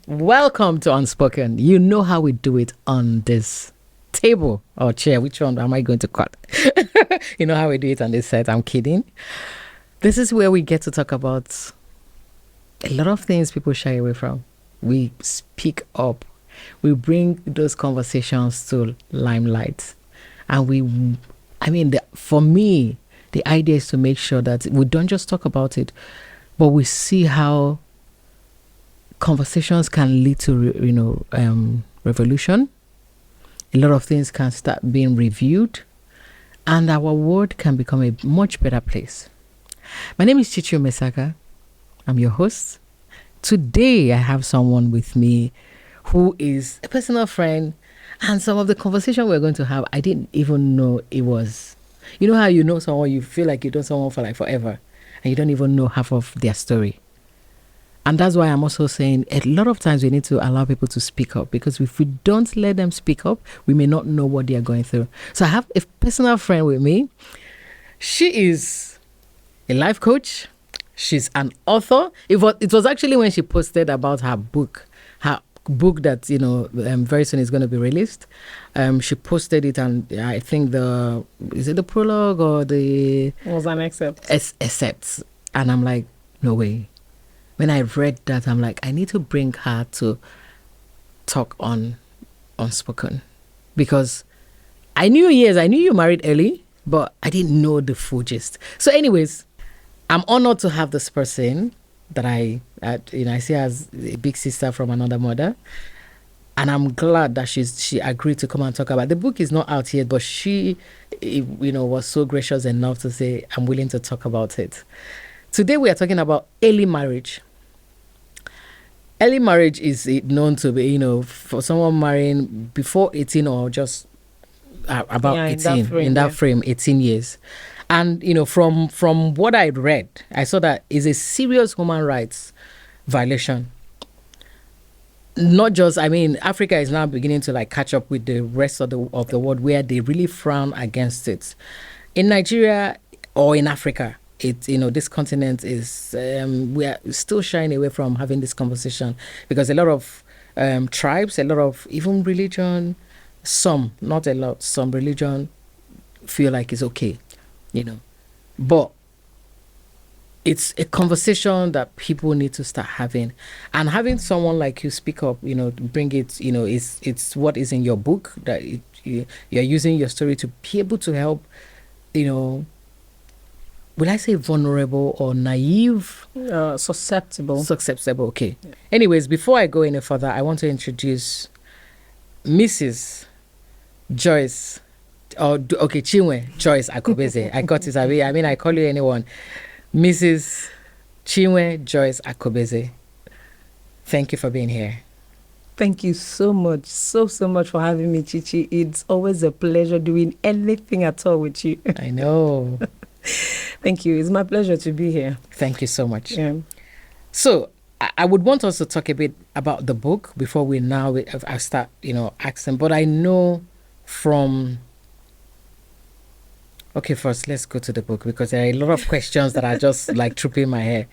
Welcome to Unspoken. You know how we do it on this table or chair. Which one am I going to cut? You know how we do it on this set. I'm kidding. This is where we get to talk about a lot of things people shy away from. We speak up. We bring those conversations to limelight. And for me, the idea is to make sure that we don't just talk about it, but we see how conversations can lead to, revolution. A lot of things can start being reviewed, and our world can become a much better place. My name is Chichi Mesaka. I'm your host. Today, I have someone with me who is a personal friend, and some of the conversation we're going to have, I didn't even know it was. You know how you know someone, you feel like you know someone for like forever, and you don't even know half of their story. And that's why I'm also saying a lot of times we need to allow people to speak up, because if we don't let them speak up, we may not know what they are going through. So I have a personal friend with me. She is a life coach. She's an author. It was actually when she posted about her book that, very soon is going to be released. She posted it, and I think is it the prologue or the... It was an excerpt. Excerpts. And I'm like, no way. When I read that, I'm like, I need to bring her to talk on Unspoken, because I knew you married early, but I didn't know the full gist. So anyways, I'm honored to have this person that I see as a big sister from another mother. And I'm glad that she agreed to come and talk about it. The book is not out yet, but she, was so gracious enough to say, I'm willing to talk about it. Today we are talking about early marriage. Early marriage is known to be, for someone marrying before 18 or just about 18, in that frame, 18 years. And, from what I read, I saw that is a serious human rights violation. Not just, Africa is now beginning to catch up with the rest of the world, where they really frown against it. In Nigeria or in Africa, this continent is, we are still shying away from having this conversation, because a lot of tribes, a lot of even religion, some, not a lot, some religion feel like it's okay, but it's a conversation that people need to start having, and having someone like you speak up, bring it, it's what is in your book, that you're using your story to be able to help, will I say vulnerable or naive? Susceptible. Susceptible, okay. Yeah. Anyways, before I go any further, I want to introduce Mrs. Joyce, Chinwe Joyce Akobeze. I got it. I call you anyone. Mrs. Chinwe Joyce Akobeze. Thank you for being here. Thank you so much, so much for having me, Chichi. It's always a pleasure doing anything at all with you. I know. Thank you. It's my pleasure to be here. Thank you so much. Yeah. So I would want us to talk a bit about the book before I start, asking. But I know from... Okay, first, let's go to the book, because there are a lot of questions that are just trooping my head.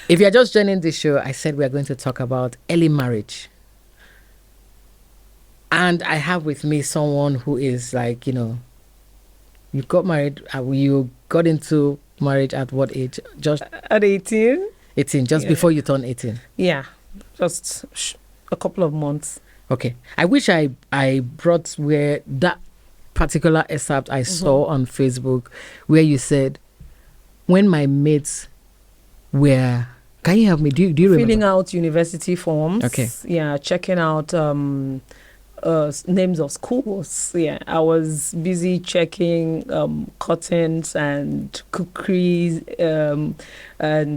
If you're just joining this show, I said we are going to talk about early marriage. And I have with me someone who is you got married, you got into marriage at what age? Just at 18. 18, just before you turn 18. Yeah, just a couple of months. Okay. I wish I brought where that particular excerpt I saw on Facebook, where you said, when my mates were... Can you help me? Do you remember? Filling out university forms. Okay. Yeah, checking out... names of schools. Yeah, I was busy checking curtains and cookeries and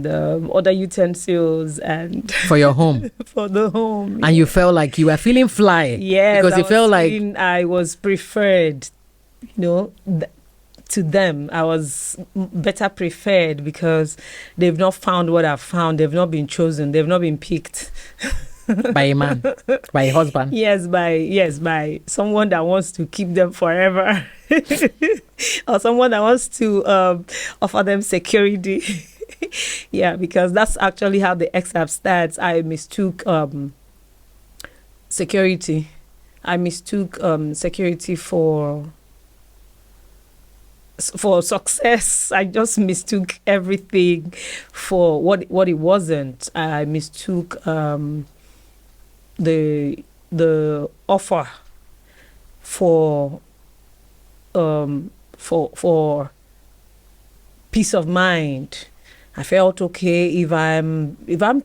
other utensils and for your home. For the home. And you felt like you were feeling fly. Yes, because you felt like I was preferred. To them, I was better preferred, because they've not found what I've found. They've not been chosen. They've not been picked. By a man, by a husband. Yes, by someone that wants to keep them forever, or someone that wants to offer them security. Yeah, because that's actually how the excerpt starts. I mistook security. I mistook security for success. I just mistook everything for what it wasn't. I mistook the offer for for peace of mind. I felt okay if I'm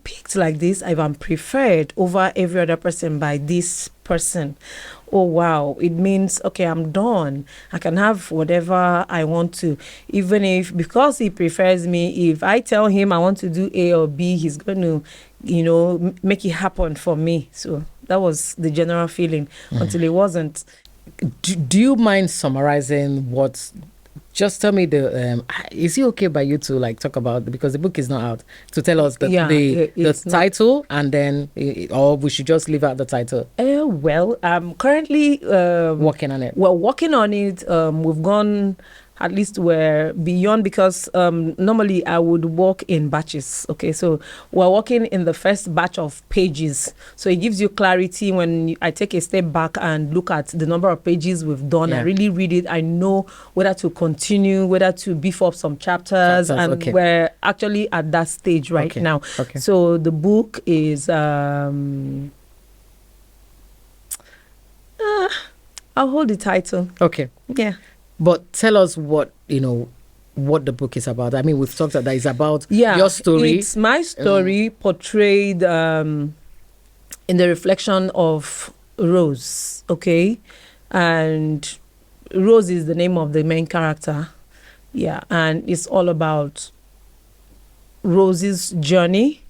picked like this, if I'm preferred over every other person by this person. Oh wow, it means okay, I'm done. I can have whatever I want to, even if because he prefers me. If I tell him I want to do A or B, he's going to, make it happen for me. So that was the general feeling until it wasn't. Do you mind summarizing what? Just tell me is it okay by you to like talk about, because the book is not out, to tell us the title and then or we should just leave out the title? Well, I'm currently working on it. We're working on it. We've gone, at least we're beyond, because normally I would work in batches. Okay, so we're working in the first batch of pages. So it gives you clarity when I take a step back and look at the number of pages we've done. I really read it. I know whether to continue, whether to beef up some chapters. And okay. We're actually at that stage right now. Okay. So the book is... I'll hold the title. Okay. Yeah. But tell us what the book is about. I mean, we've talked that it's about your story. It's my story portrayed in the reflection of Rose, okay? And Rose is the name of the main character. Yeah, and it's all about Rose's journey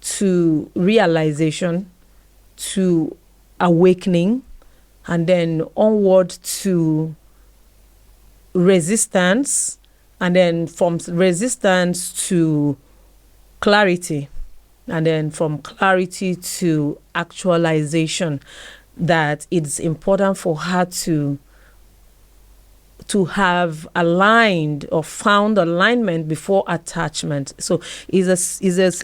to realization, to awakening, and then onward to resistance, and then from resistance to clarity, and then from clarity to actualization, that it's important for her to have aligned or found alignment before attachment. So is a sequence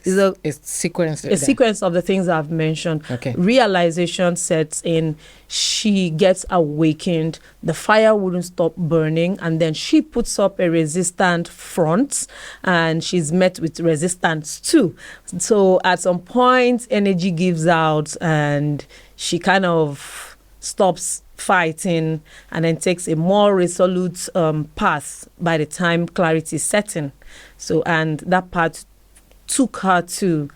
of the things I've mentioned. Okay. Realization sets in, she gets awakened, the fire wouldn't stop burning, and then she puts up a resistant front, and she's met with resistance too. So at some point, energy gives out, and she kind of stops fighting and then takes a more resolute path by the time clarity set in. So, and that path took her to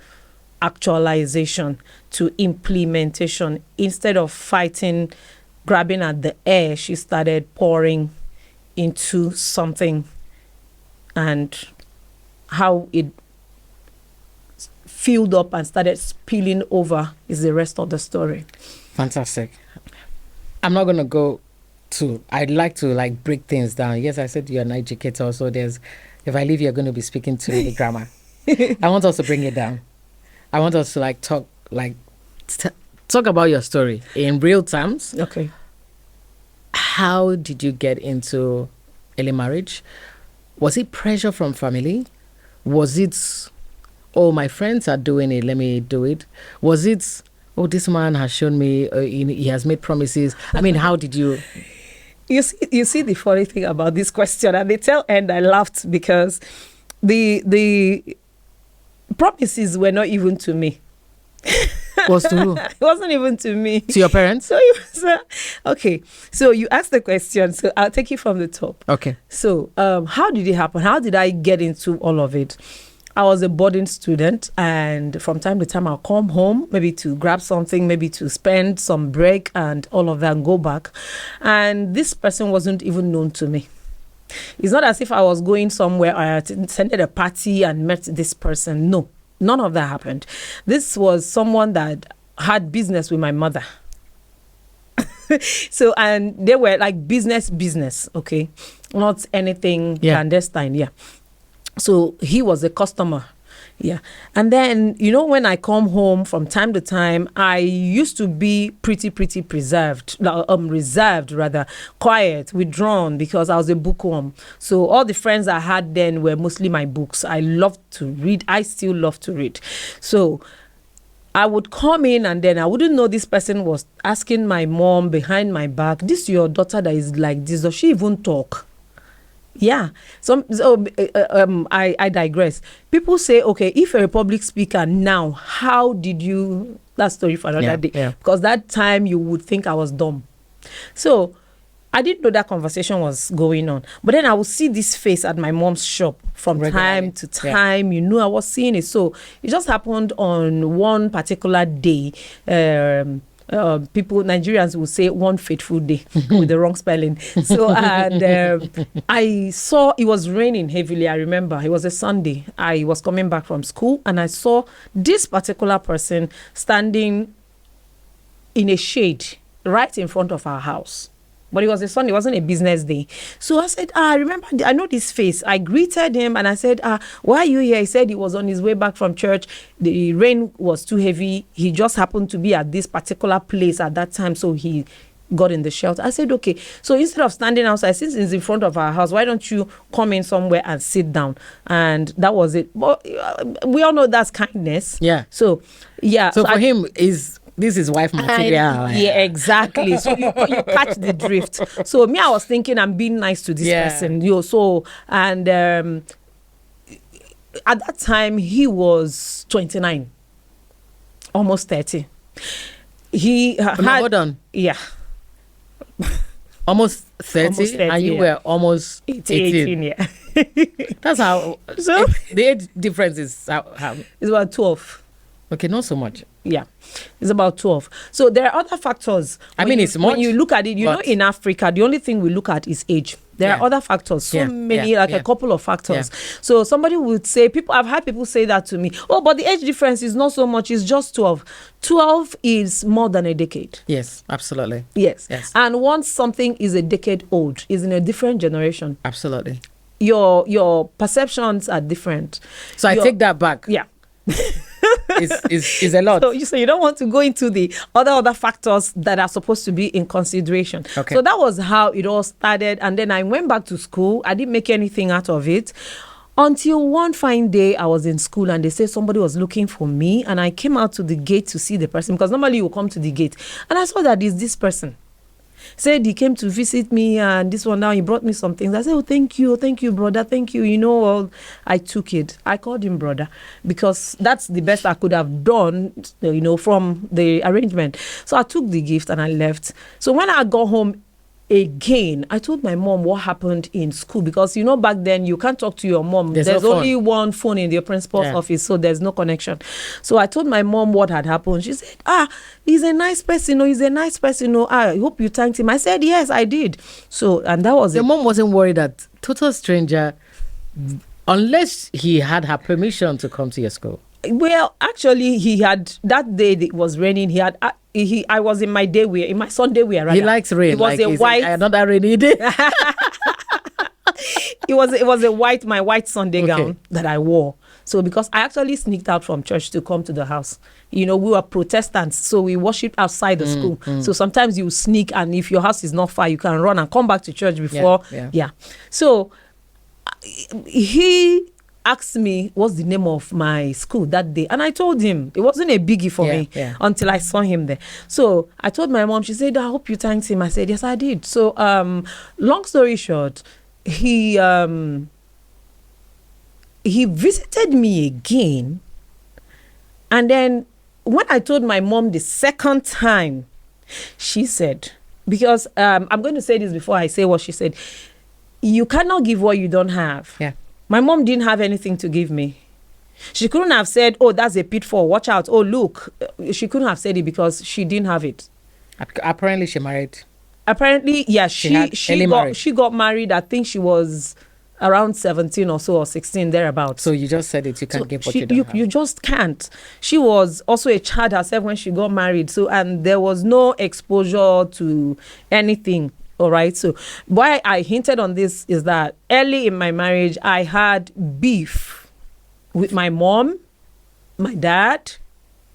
actualization, to implementation. Instead of fighting, grabbing at the air, she started pouring into something, and how it filled up and started spilling over is the rest of the story. Fantastic. I'm not going to go to, I'd like to like break things down. Yes, I said you're an educator, so if I leave, you're going to be speaking to the grammar. I want us to bring it down. I want us to like talk about your story in real terms. Okay. How did you get into early marriage? Was it pressure from family? Was it, oh, my friends are doing it, let me do it? Was it, oh, this man has shown me, he has made promises? I mean, how did you... You see the funny thing about this question, at the tail end, I laughed because the promises were not even to me. Was to who? It wasn't even to me. To your parents? So it was, okay. So you asked the question, so I'll take it from the top. Okay. So how did it happen? How did I get into all of it? I was a boarding student, and from time to time I'll come home, maybe to grab something, maybe to spend some break and all of that, and go back. And this person wasn't even known to me. It's not as if I was going somewhere, I attended a party and met this person. No, none of that happened. This was someone that had business with my mother. So, and they were like business, okay? Not anything clandestine, yeah. So he was a customer. Yeah. And then, when I come home from time to time, I used to be pretty reserved, quiet, withdrawn, because I was a bookworm. So all the friends I had then were mostly my books. I loved to read. I still love to read. So I would come in and then I wouldn't know this person was asking my mom behind my back, this your daughter that is like this, does she even talk? Yeah. I digress. People say, okay, if you're a public speaker now, how did you, that story for another day. Yeah. Because that time you would think I was dumb. So I didn't know that conversation was going on. But then I would see this face at my mom's shop from Regularly. time to time. You know, I was seeing it. So it just happened on one particular day. People, Nigerians will say one fateful day with the wrong spelling. So, and I saw it was raining heavily. I remember it was a Sunday. I was coming back from school and I saw this particular person standing in a shade right in front of our house. But it was a Sunday, it wasn't a business day. So I said, I remember, I know this face. I greeted him and I said, why are you here? He said he was on his way back from church. The rain was too heavy. He just happened to be at this particular place at that time. So he got in the shelter. I said, okay. So instead of standing outside, since it's in front of our house, why don't you come in somewhere and sit down? And that was it. But we all know that's kindness. Yeah. So, yeah. So for him, this is wife material. Yeah, exactly. So you catch the drift. So me, I was thinking I'm being nice to this person. So and at that time he was 29, almost 30. He had, hold on. Yeah. Almost 30, and you were almost 18. Yeah. That's how. So the age difference is how. It's about 12. Okay, not so much. Yeah, it's about 12. So there are other factors. I mean, it's much. When you look at it, you know, in Africa, the only thing we look at is age. There are other factors, many, a couple of factors. Yeah. So somebody would say, I've had people say that to me. Oh, but the age difference is not so much, it's just 12. 12 is more than a decade. Yes, absolutely. Yes. And once something is a decade old, is in a different generation. Absolutely. Your perceptions are different. So I take that back. Yeah. is a lot. So you don't want to go into the other factors that are supposed to be in consideration. Okay. So that was how it all started. And then I went back to school. I didn't make anything out of it until one fine day I was in school and they said somebody was looking for me. And I came out to the gate to see the person because normally you will come to the gate. And I saw that it's this person. Said he came to visit me and this one now he brought me some things. I said, oh, thank you, brother, thank you. You know, well, I took it. I called him brother because that's the best I could have done, you know, from the arrangement. So I took the gift and I left. So when I got home again, I told my mom what happened in school because, you know, back then you can't talk to your mom. There's no only one phone in the principal's office, so there's no connection. So I told my mom what had happened. She said, he's a nice person. He's a nice person. I hope you thanked him. I said, yes, I did. So, and that was Your mom wasn't worried that total stranger, unless he had her permission to come to your school. Well, actually, he had, that day it was raining, he had... I was in my day wear, in my Sunday wear. Rather. He likes rain. It was a white. Another rainy day. It was a white, my white Sunday gown that I wore. So because I actually sneaked out from church to come to the house. You know, we were Protestants, so we worshipped outside the school. So sometimes you sneak, and if your house is not far, you can run and come back to church before. Yeah. So he asked me what's the name of my school that day, and I told him. It wasn't a biggie for me until I saw him there. So I told my mom. She said, I hope you thanked him. I said, yes, I did. So long story short, he visited me again, and then when I told my mom the second time, she said, because I'm going to say this before I say what she said, you cannot give what you don't have. My mom didn't have anything to give me. She couldn't have said, oh, that's a pitfall, watch out, oh, look. She couldn't have said it because she didn't have it. Apparently she married. Apparently, yeah, she got married. I think she was around 17 or so, or 16, thereabouts. So you just said it, you can't give what you don't have. You just can't. She was also a child herself when she got married. So, and there was no exposure to anything. All right. So why I hinted on this is that early in my marriage, I had beef with my mom, my dad,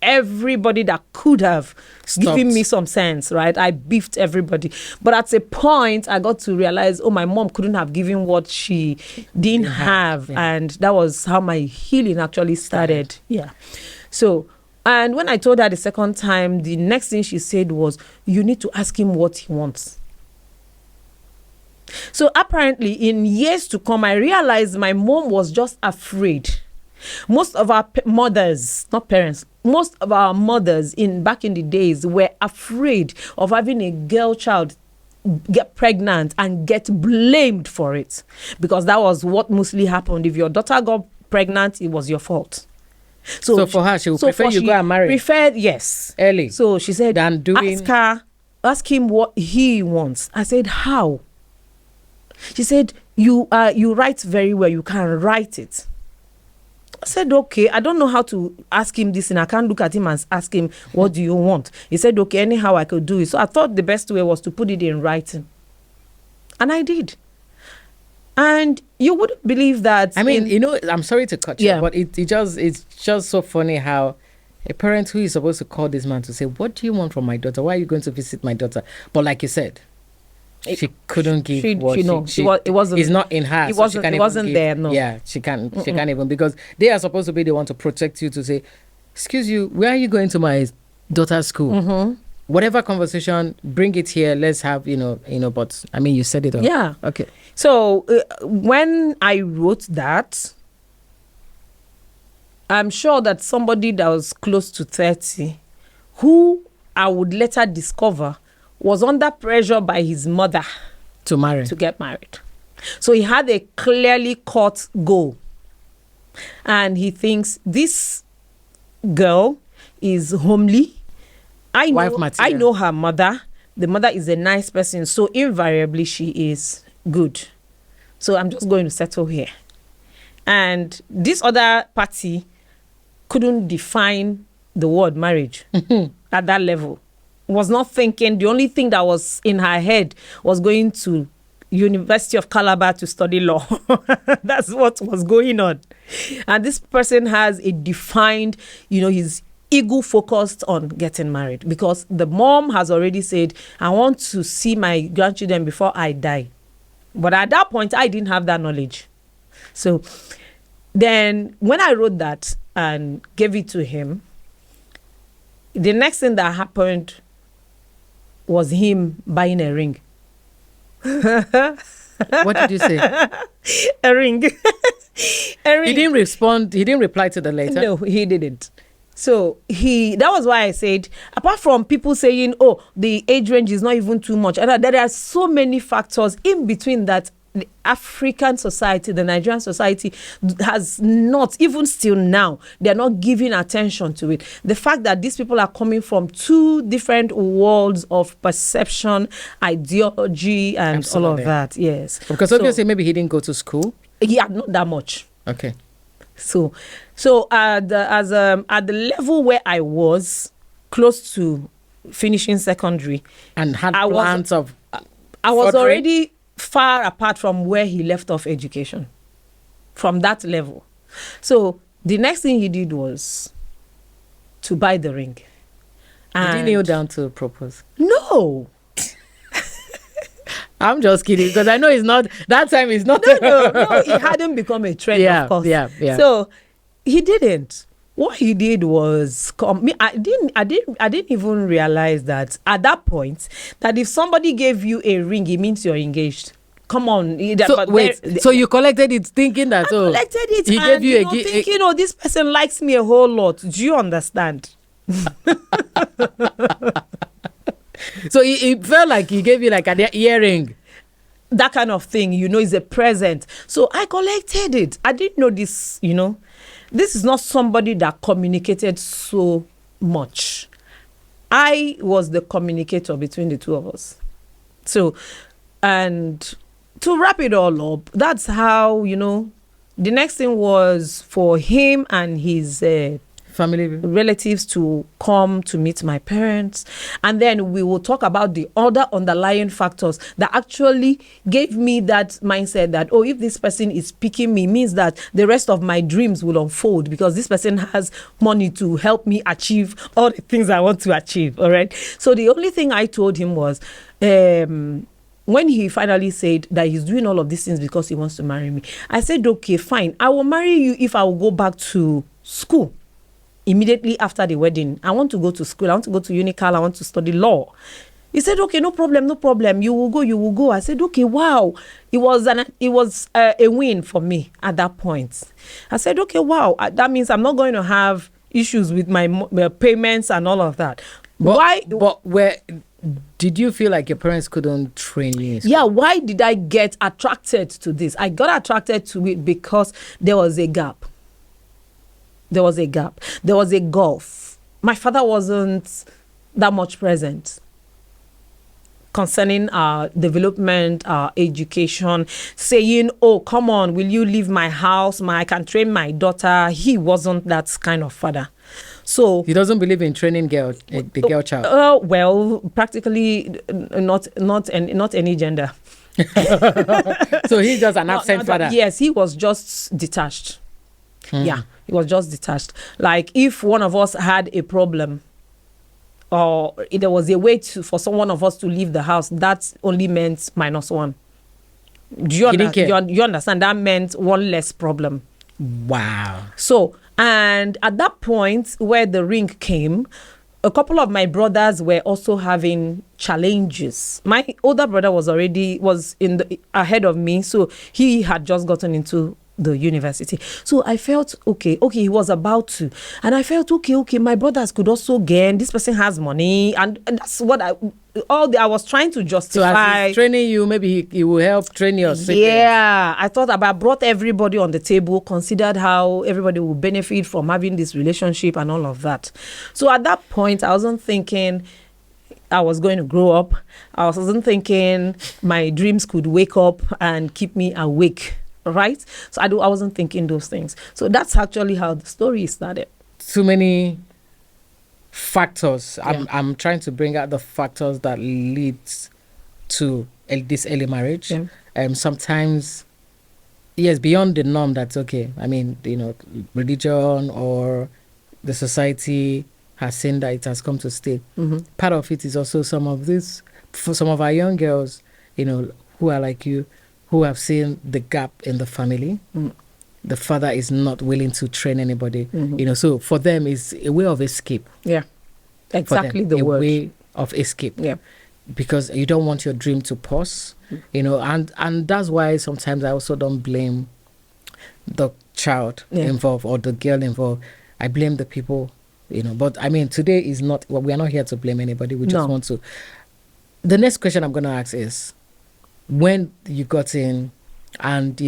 everybody that could have given me some sense, right? I beefed everybody. But at a point, I got to realize, oh, my mom couldn't have given what she didn't have. And that was how my healing actually started. Yeah. So And when I told her the second time, the next thing she said was, you need to ask him what he wants. So apparently, in years to come, I realized my mom was just afraid. Most of our mothers, not parents, most of our mothers back in the days were afraid of having a girl child get pregnant and get blamed for it, because that was what mostly happened. If your daughter got pregnant, it was your fault. So for her, she would prefer you go and marry. Preferred, yes, early. So she said, than doing. Ask him what he wants. I said, how? She said, you write very well. You can write it. I said, okay. I don't know how to ask him this, and I can't look at him and ask him, what do you want? He said, okay, anyhow I could do it. So I thought the best way was to put it in writing. And I did. And you wouldn't believe that. I mean, I'm sorry to cut you, but it's just so funny how a parent who is supposed to call this man to say, what do you want from my daughter? Why are you going to visit my daughter? But like you said, she couldn't give it wasn't. It's not in her. It wasn't there. No. Yeah, she can't even, because they are supposed to be the one to protect you, to say, excuse you, where are you going to my daughter's school? Mm-hmm. Whatever conversation, bring it here. Let's have But I mean, you said it all. Yeah. Okay. So when I wrote that, I'm sure that somebody that was close to 30, who I would later discover was under pressure by his mother to get married. So he had a clearly cut goal, and he thinks this girl is homely. I know her mother. The mother is a nice person, so invariably she is good. So I'm just going to settle here. And this other party couldn't define the word marriage at that level. Was not thinking. The only thing that was in her head was going to University of Calabar to study law. That's what was going on. And this person has a defined, his ego focused on getting married, because the mom has already said, I want to see my grandchildren before I die. But at that point, I didn't have that knowledge. So then when I wrote that and gave it to him, the next thing that happened was him buying a ring. What did you say? A ring. A ring. He didn't respond. He didn't reply to the letter. No, he didn't. So that was why I said, apart from people saying, oh, the age range is not even too much, and there are so many factors in between that the African society, the Nigerian society has not, even still now, they're not giving attention to it. The fact that these people are coming from two different worlds of perception, ideology, and Absolutely. all of that. Yes. Because obviously maybe he didn't go to school. Yeah, not that much. Okay. So at the level where I was, close to finishing secondary, and had plans of I was already far apart from where he left off education, from that level. So the next thing he did was to buy the ring. Did he kneel down to propose? No. I'm just kidding, because I know it's not that time. It's not. No, it hadn't become a trend. Of course. Yeah. So he didn't. What he did was I didn't even realize that at that point, that if somebody gave you a ring, it means you're engaged. Come on. So you collected it thinking that I collected it. He gave you a gift. Thinking, this person likes me a whole lot. Do you understand? So it felt like he gave you like an earring. That kind of thing, is a present. So I collected it. I didn't know this, This is not somebody that communicated so much. I was the communicator between the two of us. So, and to wrap it all up, that's how, the next thing was for him and his family relatives to come to meet my parents, and then we will talk about the other underlying factors that actually gave me that mindset that, if this person is picking me, means that the rest of my dreams will unfold, because this person has money to help me achieve all the things I want to achieve. All right. So the only thing I told him was, when he finally said that he's doing all of these things because he wants to marry me, I said, okay, fine, I will marry you if I will go back to school. immediately after the wedding, I want to go to school. I want to go to Unical. I want to study law. He said, okay, no problem, no problem. You will go. I said, okay, wow. It was a win for me at that point. I said, okay, wow. That means I'm not going to have issues with my payments and all of that. Why? But where did you feel like your parents couldn't train you? Yeah, why did I get attracted to this? I got attracted to it because there was a gap. There was a gulf. My father wasn't that much present concerning our development, our education, saying, oh, come on, will you leave my house? I can train my daughter. He wasn't that kind of father. So he doesn't believe in training the girl child. Well, practically not any gender. So he's just an absent father. Yes, he was just detached. Yeah, he was just detached. Like if one of us had a problem, or if there was a way for one of us to leave the house, that only meant -1. Do you understand? That meant one less problem. Wow. So, and at that point where the ring came, a couple of my brothers were also having challenges. My older brother was ahead of me, so he had just gotten into the university. So I felt okay, he was about to, and I felt okay, my brothers could also gain. This person has money, and that's what I was trying to justify. So as he's training you, maybe he will help train your siblings. Yeah, I thought about, brought everybody on the table, considered how everybody will benefit from having this relationship and all of that. So at that point, I wasn't thinking I was going to grow up. I wasn't thinking my dreams could wake up and keep me awake. Right? So I wasn't thinking those things. So that's actually how the story started. Too many factors. I'm trying to bring out the factors that leads to this early marriage. Yeah. Sometimes, yes, beyond the norm, that's okay. I mean, religion or the society has seen that it has come to stay. Mm-hmm. Part of it is also for some of our young girls, who are like you, who have seen the gap in the family. The father is not willing to train anybody. Mm-hmm. So for them, it's a way of escape. Yeah, exactly the word. A way of escape. Yeah, because you don't want your dream to pause. And that's why sometimes I also don't blame the child involved or the girl involved. I blame the people. But I mean, today is not. Well, we are not here to blame anybody. We just want to. The next question I'm going to ask is, when you got in and,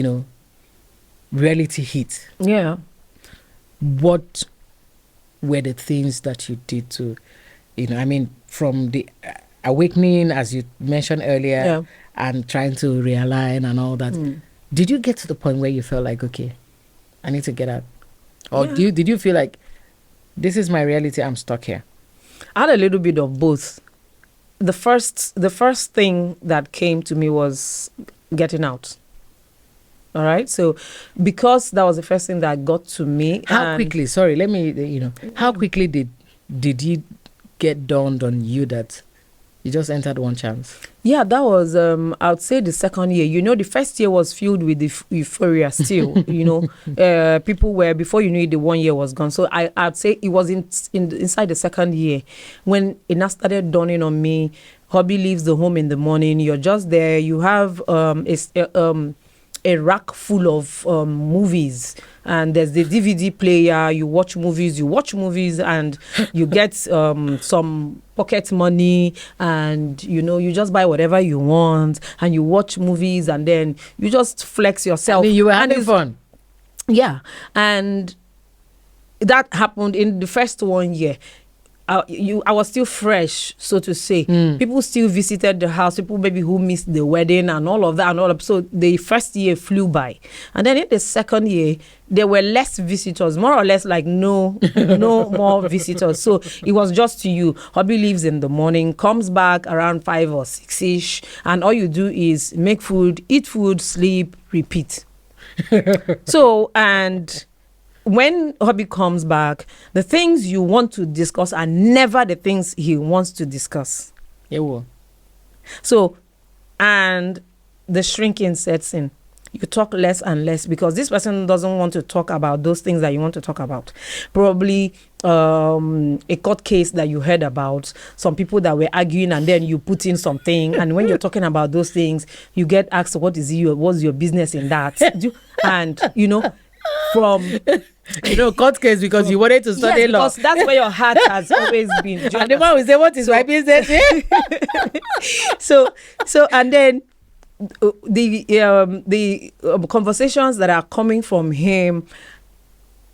reality hit. Yeah. What were the things that you did to, from the awakening, as you mentioned earlier, and trying to realign and all that. Did you get to the point where you felt like, okay, I need to get out? Or did you feel like, this is my reality, I'm stuck here? I had a little bit of both. The first thing that came to me was getting out. All right. So because that was the first thing that got to me. How quickly did it get dawned on you that you just entered one chance? Yeah, that was, I would say the second year. The first year was filled with euphoria still, people were, before you knew it, the 1 year was gone. So I'd say it was inside the second year when it now started dawning on me. Hubby leaves the home in the morning. You're just there. You have a rack full of movies, and there's the DVD player. You watch movies and you get some pocket money, and you just buy whatever you want and you watch movies, and then you just flex yourself. You were having fun. Yeah, and that happened in the first 1 year. I was still fresh, so to say. People still visited the house. People maybe who missed the wedding and all of that. So the first year flew by, and then in the second year there were less visitors, more or less like no more visitors. So it was just you. Hubby leaves in the morning, comes back around 5 or 6ish, and all you do is make food, eat food, sleep, repeat. So, and when hubby comes back, the things you want to discuss are never the things he wants to discuss. Yeah. So, and the shrinking sets in. you talk less and less because this person doesn't want to talk about those things that you want to talk about. Probably a court case that you heard about, some people that were arguing, and then you put in something, and when you're talking about those things, you get asked, what's your business in that? And from court case because you wanted to study law. Because that's where your heart has always been. And the man will say, what is my business? so and then the conversations that are coming from him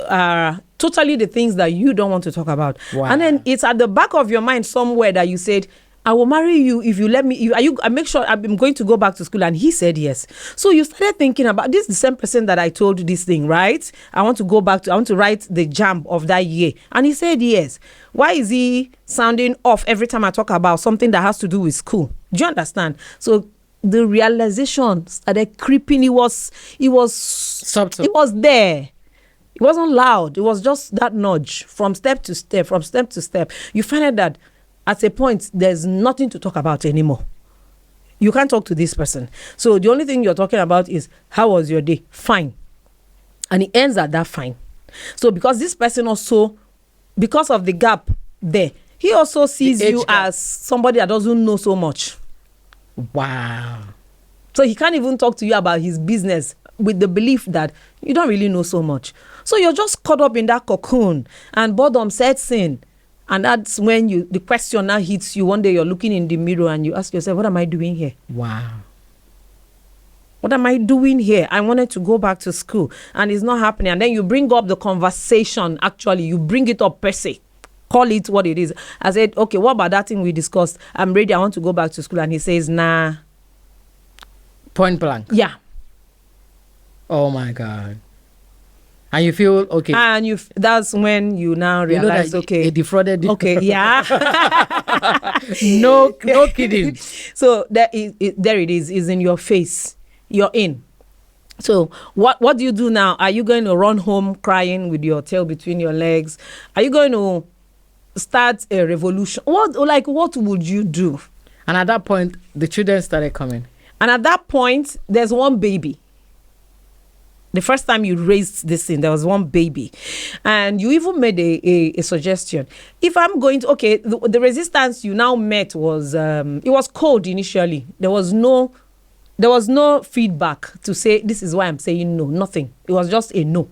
are totally the things that you don't want to talk about. Wow. And then it's at the back of your mind somewhere that you said, I will marry you if you let me. I make sure I'm going to go back to school. And he said yes. So you started thinking about this, the same person that I told this thing, right? I want to write the JAMB of that year. And he said yes. Why is he sounding off every time I talk about something that has to do with school? Do you understand? So the realization started creeping. It was Subtle. It was there. It wasn't loud. It was just that nudge from step to step, from step to step. You find out that at a point, there's nothing to talk about anymore. You can't talk to this person. So the only thing you're talking about is, how was your day? Fine. And it ends at that fine. So because this person also, because of the gap there, he also sees you as somebody that doesn't know so much. Wow. So he can't even talk to you about his business with the belief that you don't really know so much. So you're just caught up in that cocoon, and boredom sets in. And that's when the question now hits you. One day you're looking in the mirror and you ask yourself, what am I doing here? Wow. What am I doing here? I wanted to go back to school and it's not happening. And then you bring up the conversation. Actually, you bring it up per se. Call it what it is. I said, okay, what about that thing we discussed? I'm ready. I want to go back to school. And he says, nah. Point blank. Yeah. Oh my God. And you feel okay. And that's when you now realize, that okay. He defrauded you. Okay, yeah. No kidding. So there it is. It's in your face. You're in. So what do you do now? Are you going to run home crying with your tail between your legs? Are you going to start a revolution? What would you do? And at that point, the children started coming. And at that point, there's one baby. The first time you raised this thing, there was one baby. And you even made a suggestion. If I'm going to, okay, the resistance you now met was, it was cold initially. There was no feedback to say, this is why I'm saying no, nothing. It was just a no.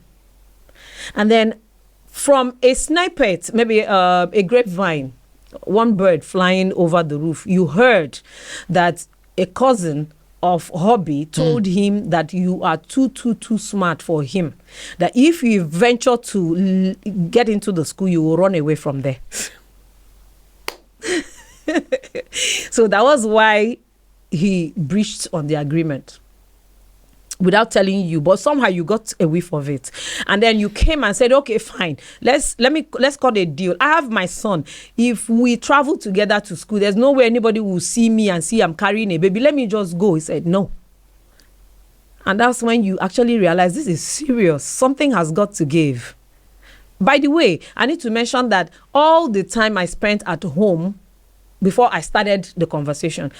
And then from a snippet, maybe a grapevine, one bird flying over the roof, you heard that a cousin of Hobby told him that you are too smart for him. That if you venture to get into the school, you will run away from there. So that was why he breached on the agreement without telling you, but somehow you got a whiff of it. And then you came and said, okay, fine, let's cut a deal. I have my son. If we travel together to school, there's no way anybody will see me and see I'm carrying a baby. Let me just go. He said, no. And that's when you actually realize this is serious. Something has got to give. By the way, I need to mention that all the time I spent at home before I started the conversation,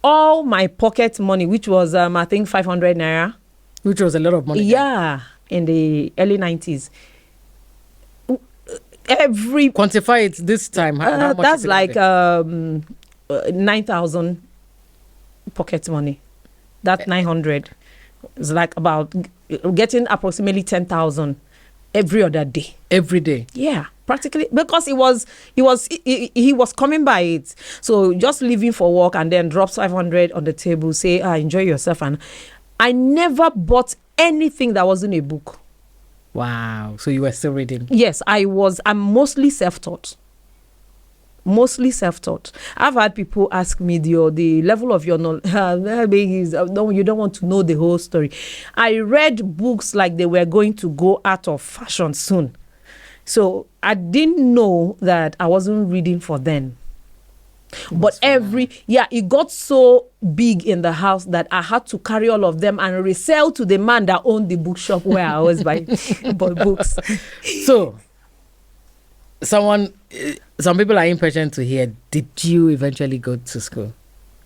all my pocket money, which was, I think, 500 naira, which was a lot of money. Yeah, in the early 90s. Quantify it this time. How much that's like 9,000 pocket money. That's 900. It's like about getting approximately 10,000 every other day. Every day. Yeah, practically, because he was coming by it. So just leaving for work and then drops 500 on the table, say, enjoy yourself. And I never bought anything that wasn't a book. Wow. So you were still reading? Yes, I'm mostly self-taught. I've had people ask me the level of your knowledge. You don't want to know the whole story. I read books like they were going to go out of fashion soon. So I didn't know that I wasn't reading for them. But it got so big in the house that I had to carry all of them and resell to the man that owned the bookshop where I was buying books. So, some people are impatient to hear, did you eventually go to school?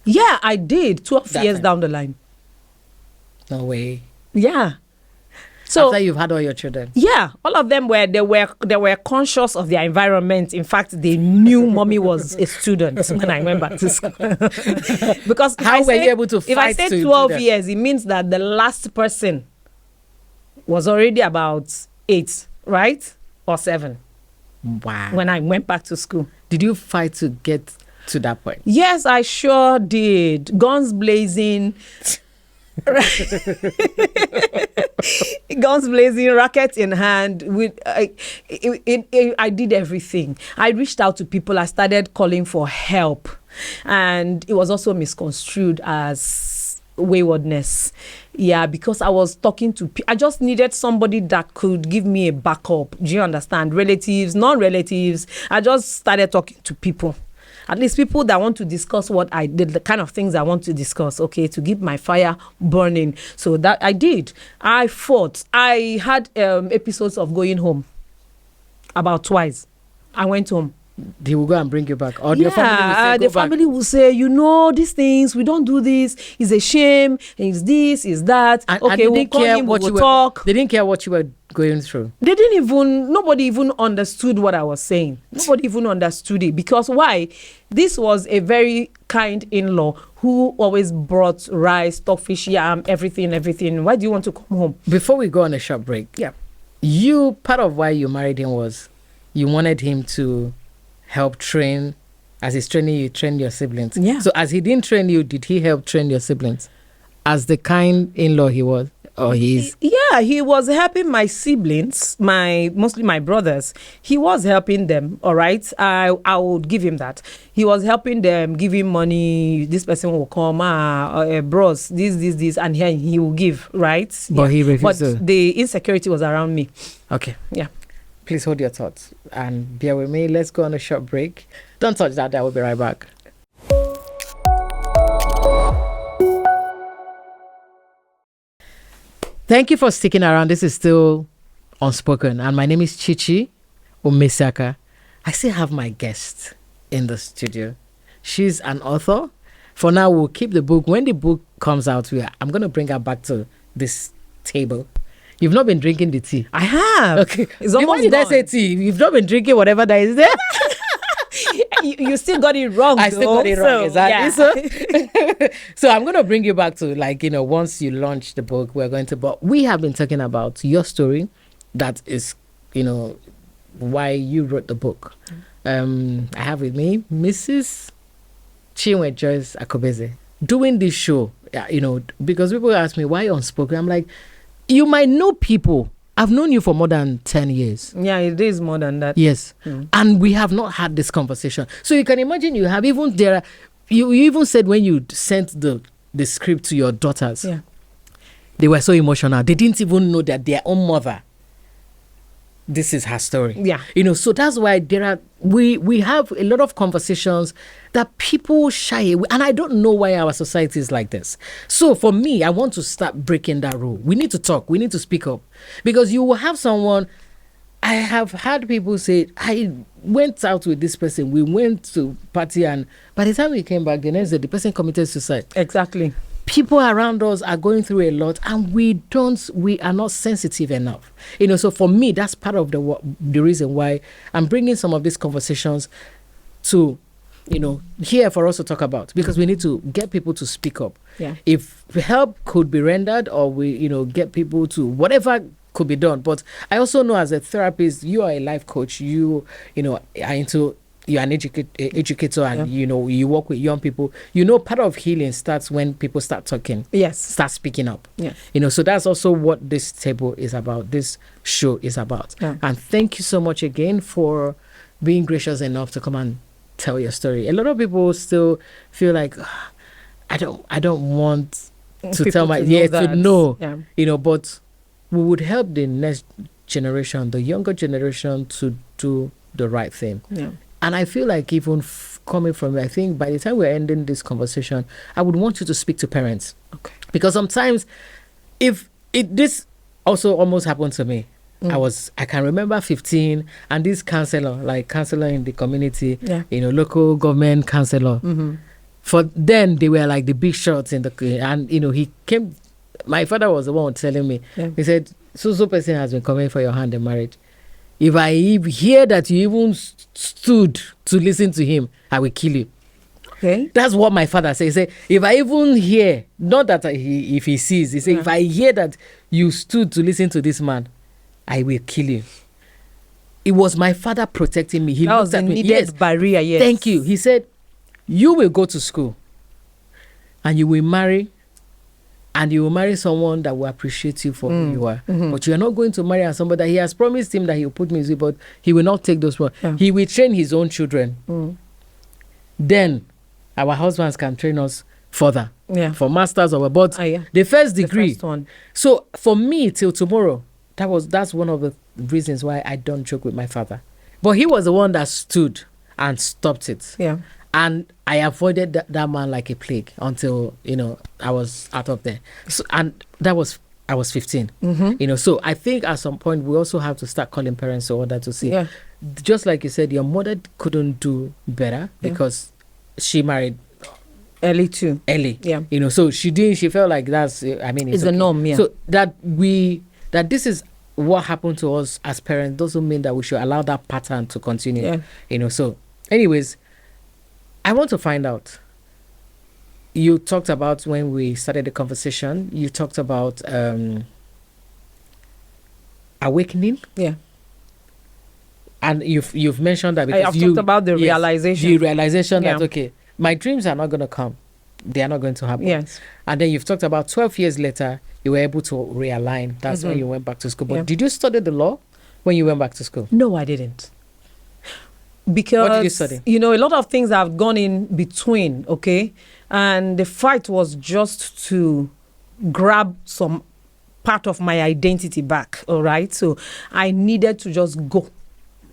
Yeah, I did. 12 years down the line. No way. Yeah. So after you've had all your children. yeah, all of them were conscious of their environment. In fact, they knew mommy was a student when I went back to school. Because How were you able to if I fight say to do 12 that? years, it means that the last person was already about 8, right? Or 7 Wow. when I went back to school. Did you fight to get to that point? Yes, I sure did. Guns blazing. Guns blazing, racket in hand. I did everything. I reached out to people. I started calling for help, and it was also misconstrued as waywardness. Yeah, because I was talking to I just needed somebody that could give me a backup. Do you understand? Relatives, non-relatives. I just started talking to people. At least people that want to discuss what I did, the kind of things I want to discuss, okay, to keep my fire burning. So that I did. I fought. I had episodes of going home about twice. I went home. They will go and bring you back. Or your family will say, the family will say, these things, we don't do this. It's a shame. It's this, it's that. And okay, they didn't care what you were, talk. They didn't care what you were going through. Nobody even understood what I was saying. Nobody even understood it. Because why? This was a very kind in-law who always brought rice, stockfish, yam, everything. Why do you want to come home? Before we go on a short break, part of why you married him was you wanted him to help train. As he's training you, train your siblings. Yeah. So as he didn't train you, did he help train your siblings? As the kind in-law he was? Or he's... Yeah, he was helping my siblings, mostly my brothers. He was helping them, all right? I would give him that. He was helping them, giving money. This person will come, bros, this, and he will give, right? But he refused to. But the insecurity was around me. Okay. Yeah. Please hold your thoughts and bear with me. Let's go on a short break. Don't touch that. I will be right back. Thank you for sticking around. This is still Unspoken, and my name is Chichi Omesaka. I still have my guest in the studio. She's an author. For now, we'll keep the book. When the book comes out, I'm going to bring her back to this table. You've not been drinking the tea. I have. Okay. It's almost Why did gone. I say tea? You've not been drinking whatever that is there. You still got it wrong. I still got it wrong, exactly. Yeah. So I'm going to bring you back to, once you launch the book, but we have been talking about your story. That is, why you wrote the book. I have with me Mrs. Chinwe Joyce Akobeze. Doing this show, because people ask me, why Unspoken? I'm like, you might know people. I've known you for more than 10 years. Yeah, it is more than that. Yes. And we have not had this conversation. So you can imagine you have you even said when you sent the script to your daughters, they were so emotional. They didn't even know that their own mother, this is her story. Yeah. So that's why we have a lot of conversations that people shy away. And I don't know why our society is like this. So for me, I want to start breaking that rule. We need to talk. We need to speak up. Because you will have someone, I have had people say, I went out with this person. We went to party, and by the time we came back, the next day, the person committed suicide. Exactly. People around us are going through a lot, and we are not sensitive enough. So for me, that's part of the reason why I'm bringing some of these conversations to, here for us to talk about, because we need to get people to speak up. Yeah. If help could be rendered, or we, get people to whatever could be done. But I also know as a therapist, you are a life coach, you're an educator, and you work with young people. Part of healing starts when people start talking. Yes. Start speaking up. Yeah. So that's also what this table is about, this show is about. Yeah. And thank you so much again for being gracious enough to come and tell your story. A lot of people still feel like, I don't want to People tell my to know. Yeah. But we would help the next generation, the younger generation, to do the right thing. Yeah. And I feel like even coming from, I think by the time we're ending this conversation, I would want you to speak to parents. Okay. Because sometimes, this also almost happened to me. I can remember 15, and this counselor in the community, local government counselor. Mm-hmm. For then, they were like the big shots in the, and he came my father was the one telling me. Yeah. He said, so person has been coming for your hand in marriage. If I hear that you even stood to listen to him, I will kill you. Okay. That's what my father said. He said, if I even hear, not that if he sees, he said, if I hear that you stood to listen to this man, I will kill you. It was my father protecting me. He That looked was at a me. needed Yes, barrier, yes. thank you. He said, you will go to school and you will marry, and you will marry someone that will appreciate you for who you are. But you are not going to marry somebody that he has promised him that he will put me with, but he will not take those ones. Yeah. He will train his own children. Then our husbands can train us further for masters or but the first degree. The first one. So for me till tomorrow, that's one of the reasons why I don't joke with my father. But he was the one that stood and stopped it. Yeah. And I avoided that man like a plague until, I was out of there. So, and I was 15. So I think at some point we also have to start calling parents in order to see. Yeah. Just like you said, your mother couldn't do better because she married early too. Yeah. So she felt like that's, it's the norm, yeah. So that this is what happened to us as parents doesn't mean that we should allow that pattern to continue. Yeah. So anyways, I want to find out. You talked about when we started the conversation, you talked about awakening. Yeah. And you've mentioned that because I've talked about the realization. The realization that, okay, my dreams are not going to come. They are not going to happen. Yes. And then you've talked about 12 years later, you were able to realign. That's when you went back to school. But did you study the law when you went back to school? No, I didn't. Because, what did you study? A lot of things have gone in between, okay? And the fight was just to grab some part of my identity back, all right? So I needed to just go.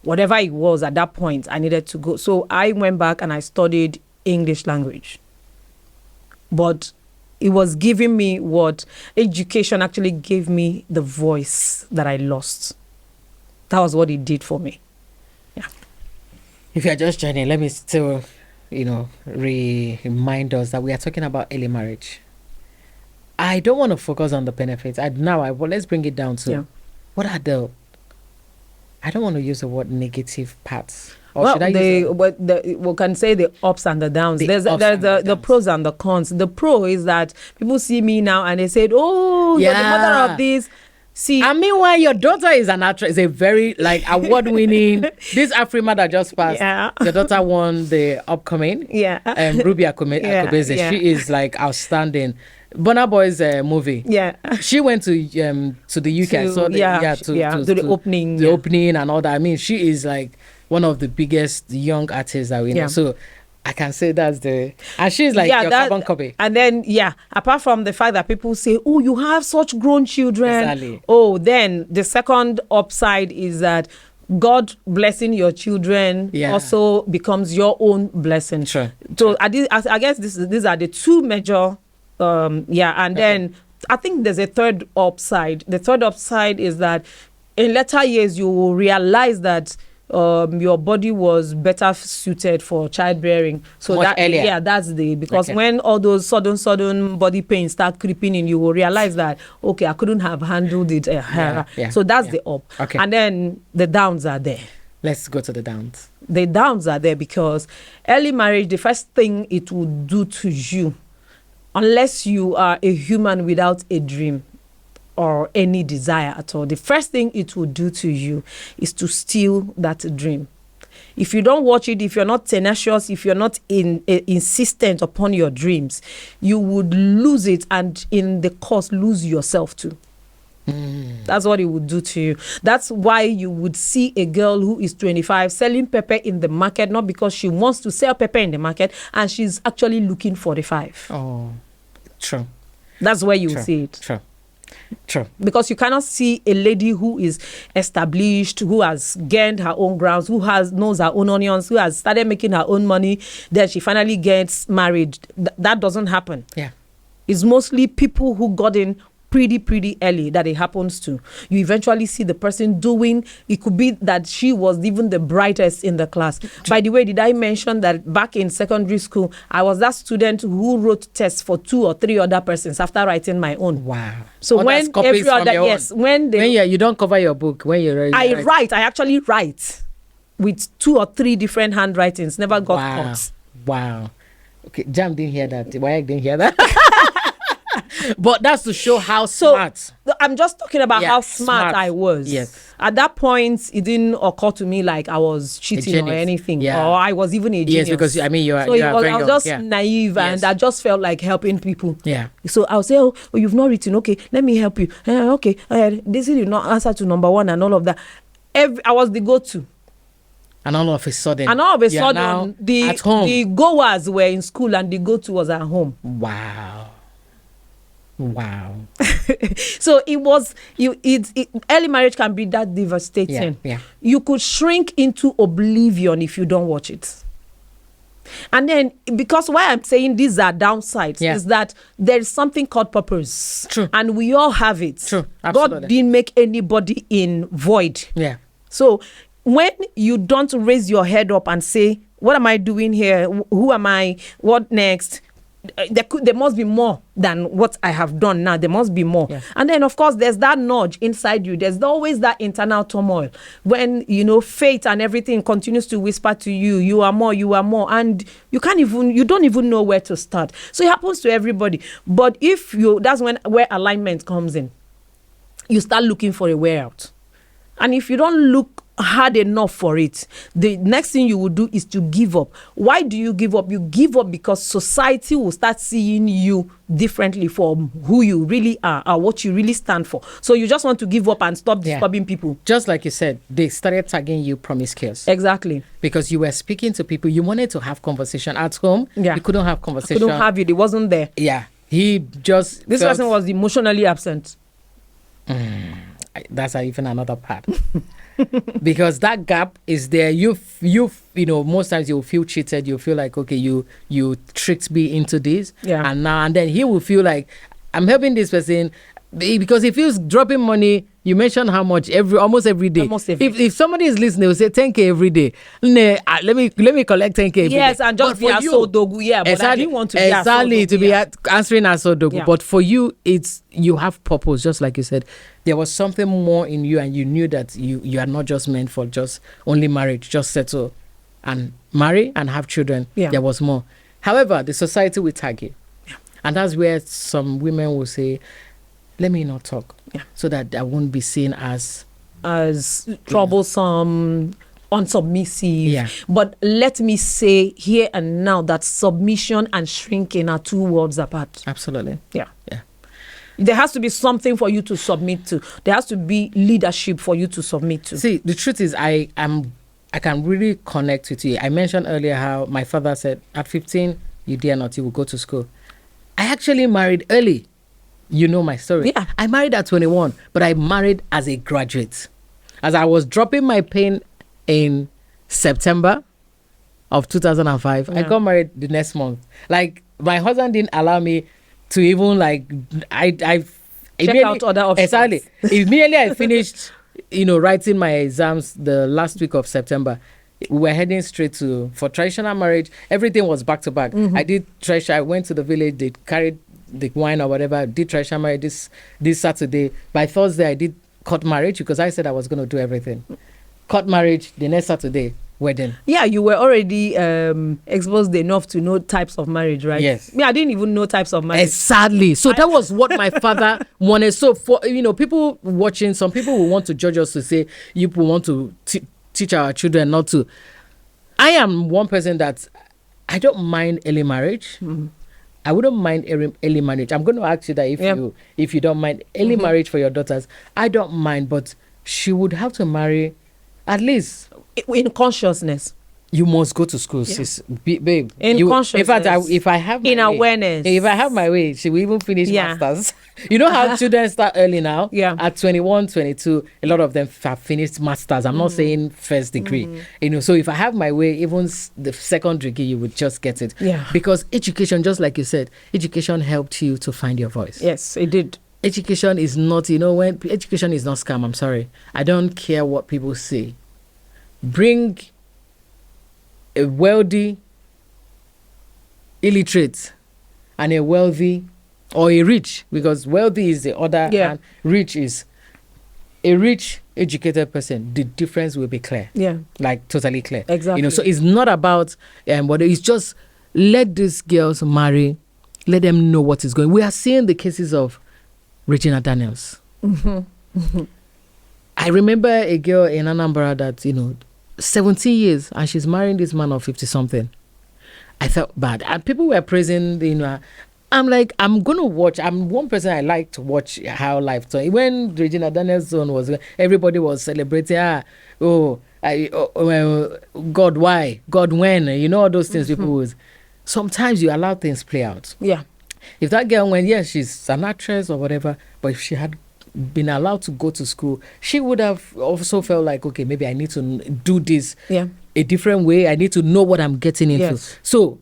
Whatever it was at that point, I needed to go. So I went back and I studied English language. But it was giving me what education actually gave me, the voice that I lost. That was what it did for me. Yeah. If you're just joining, let me still, remind us that we are talking about early marriage. I don't want to focus on the benefits. Let's bring it down to what are I don't want to use the word negative parts. Or Well, should I we can say the ups and the downs. There's the pros and the cons. The pro is that people see me now and they said, "Oh, you're the mother of this." See, and meanwhile, your daughter is an actress, a very award-winning. This Afrima that just passed, your daughter won the upcoming, Ruby Akobeze. Yeah. She is outstanding. Burna Boy's movie. Yeah, she went to the UK. To the opening, the opening and all that. I mean, she is one of the biggest young artists that we know. So I can say and she's your carbon copy. And then apart from the fact that people say, "Oh, you have such grown children," exactly. Oh, then the second upside is that God blessing your children also becomes your own blessing. Sure. So I guess these are the two major. Then I think there's a third upside. The third upside is that in later years you will realize that your body was better suited for childbearing. So much earlier. Yeah, that's because when all those sudden body pains start creeping in, you will realize that I couldn't have handled it. So that's the up. Okay. And then the downs are there. Let's go to the downs. The downs are there because early marriage, the first thing it will do to you, unless you are a human without a dream or any desire at all, the first thing it will do to you is to steal that dream. If you don't watch it, if you're not tenacious, if you're not insistent upon your dreams, you would lose it, and in the course lose yourself too. That's what it would do to you. That's why you would see a girl who is 25 selling pepper in the market, not because she wants to sell pepper in the market, and she's actually looking 45. Oh, true. That's where you will see it. True. Because you cannot see a lady who is established, who has gained her own grounds, who knows her own onions, who has started making her own money, then she finally gets married. That doesn't happen. Yeah. It's mostly people who got in pretty early that it happens to, you eventually see the person doing, it could be that she was even the brightest in the class. By the way, did I mention that back in secondary school, I was that student who wrote tests for 2 or 3 other persons after writing my own? Wow. So Others when copies every from other, your yes, own. when they, you don't cover your book, when you're I actually write with 2 or 3 different handwritings, never got Wow. caught. Wow. Okay, Jam didn't hear that. Why didn't hear that? But that's to show how smart. I'm just talking about Yeah, how smart I was. Yes. At that point, it didn't occur to me like I was cheating or genius. anything, Yeah. or I was even a genius. Yes, because I mean you are. So you are I very was young. just Yeah. naive, Yes. and I just felt like helping people. Yeah. So I'll say, oh, you've not written. Okay, let me help you. Okay, this is not answer to number 1 and all of that. I was the go-to. And all of a sudden. And all of a you are now sudden, the at home. the goers were in school and the go-to was at home. Wow. Wow. So it was early marriage can be that devastating. Yeah. You could shrink into oblivion if you don't watch it. And then, because why I'm saying these are downsides is that there is something called purpose. True. And we all have it. True. Absolutely. God didn't make anybody in void. Yeah. So when you don't raise your head up and say, what am I doing here? Who am I? What next? There must be more than what I have done now. There must be more. Yeah. And then, of course, there's that nudge inside you. There's always that internal turmoil when, fate and everything continues to whisper to you, you are more. And you don't even know where to start. So it happens to everybody. But that's where alignment comes in. You start looking for a way out. And if you don't look hard enough for it, the next thing you will do is to give up. Why do you give up? You give up because society will start seeing you differently from who you really are or what you really stand for. So you just want to give up and stop disturbing people. Just like you said, they started tagging you promiscuous. Exactly. Because you were speaking to people, you wanted to have conversation at home. Yeah. You couldn't have conversation. Couldn't have it. It wasn't there. Yeah. He just This person was emotionally absent. That's even another part. Because that gap is there. You most times you'll feel cheated. You feel like, okay, you tricked me into this. Yeah. And then he will feel like, I'm helping this person because he feels dropping money. You mentioned how much almost every day. If somebody is listening, will say 10K every day. Let me collect 10K every day. Yes, and just be a sodogu. Yeah, but I didn't want to be a sodogu. To be answering as sodogu. Yeah. But for you, you have purpose, just like you said. There was something more in you, and you knew that you are not just meant for just only marriage, just settle and marry and have children. Yeah. There was more. However, the society will tag you. Yeah. And that's where some women will say, let me not talk, so that I won't be seen as troublesome, unsubmissive. Yeah. But let me say here and now that submission and shrinking are 2 worlds apart. Absolutely. Yeah. Yeah. There has to be something for you to submit to. There has to be leadership for you to submit to. See, the truth is I can really connect with you. I mentioned earlier how my father said, at 15, you dare not, you will go to school. I actually married early. You know my story. Yeah. I married at 21, but I married as a graduate. As I was dropping my pen in September of 2005, I got married the next month. Like, my husband didn't allow me to even, like, I check out other options. Exactly. Immediately I finished, writing my exams the last week of September. We were heading straight for traditional marriage. Everything was back to back. Mm-hmm. I did traditional. I went to the village. They carried the wine or whatever. Did traditional marriage this Saturday. By Thursday, I did court marriage because I said I was going to do everything. Court marriage the next Saturday. Wedding. Yeah, you were already exposed enough to know types of marriage, right? Yes. I didn't even know types of marriage. Sadly. So that was what my father wanted. So for people watching, some people will want to judge us to say you people want to teach our children not to. I am one person that I don't mind early marriage. Mm-hmm. I wouldn't mind early marriage. I'm going to ask you that if you don't mind early marriage for your daughters, I don't mind, but she would have to marry at least in consciousness. You must go to school, sis. Babe. In consciousness. In fact, if I have my awareness. If I have my way, she will even finish masters. You know how children start early now? Yeah. At 21, 22, a lot of them have finished masters. I'm not saying first degree. So if I have my way, even the second degree, you would just get it. Yeah. Because education, just like you said, education helped you to find your voice. Yes, it did. education is not, when education is not scam, I'm sorry. I don't care what people say. Bring a wealthy illiterate and a wealthy or a rich, because wealthy is the other and rich is a rich educated person. The difference will be clear. Yeah. Like totally clear. Exactly. So it's not about what it's just let these girls marry, let them know what is going. We are seeing the cases of Regina Daniels. I remember a girl in Anambra that, 17 years and she's marrying this man of 50 something. I felt bad. And people were praising, I'm like, I'm going to watch. I'm one person I like to watch how life turns. When Regina Daniels' son was, everybody was celebrating, God, why? God, when? All those things people was. Sometimes you allow things play out. Yeah. If that girl went, she's an actress or whatever, but if she had been allowed to go to school, she would have also felt like, okay, maybe I need to do this a different way. I need to know what I'm getting into. Yes. So